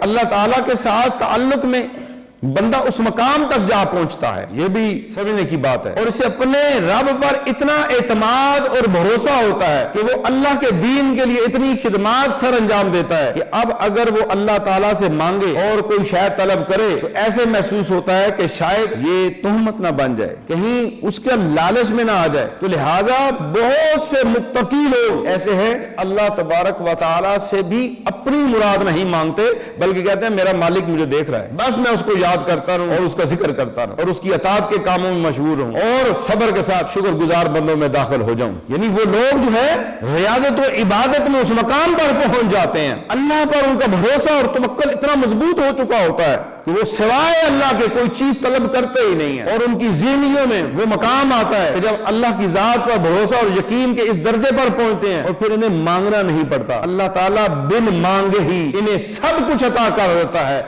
اللہ تعالیٰ کے ساتھ تعلق میں بندہ اس مقام تک جا پہنچتا ہے، یہ بھی سمجھنے کی بات ہے، اور اسے اپنے رب پر اتنا اعتماد اور بھروسہ ہوتا ہے کہ وہ اللہ کے دین کے لیے اتنی خدمات سر انجام دیتا ہے کہ اب اگر وہ اللہ تعالیٰ سے مانگے اور کوئی شاید طلب کرے تو ایسے محسوس ہوتا ہے کہ شاید یہ تہمت نہ بن جائے، کہیں اس کے لالچ میں نہ آ جائے۔ تو لہٰذا بہت سے متقی لوگ ایسے ہیں اللہ تبارک و تعالیٰ سے بھی اپنی مراد نہیں مانگتے، بلکہ کہتے ہیں میرا مالک مجھے دیکھ رہا ہے، بس میں اس کو یاد کرتا رہوں اور اس کا ذکر کرتا رہوں اور اس کی اطاعت کے کاموں میں مشغول ہوں اور صبر کے ساتھ شکر گزار بندوں میں داخل ہو جاؤں۔ یعنی وہ لوگ جو ہے ریاضت و عبادت میں اس مقام پر پہنچ جاتے ہیں، اللہ پر ان کا بھروسہ اور توکل اتنا مضبوط ہو چکا ہوتا ہے کہ وہ سوائے اللہ کے کوئی چیز طلب کرتے ہی نہیں ہے، اور ان کی ذہنیوں میں وہ مقام آتا ہے کہ جب اللہ کی ذات پر بھروسہ اور یقین کے اس درجے پر پہنچتے ہیں اور پھر انہیں مانگنا نہیں پڑتا، اللہ تعالیٰ بن مانگے ہی انہیں سب کچھ عطا کر دیتا ہے۔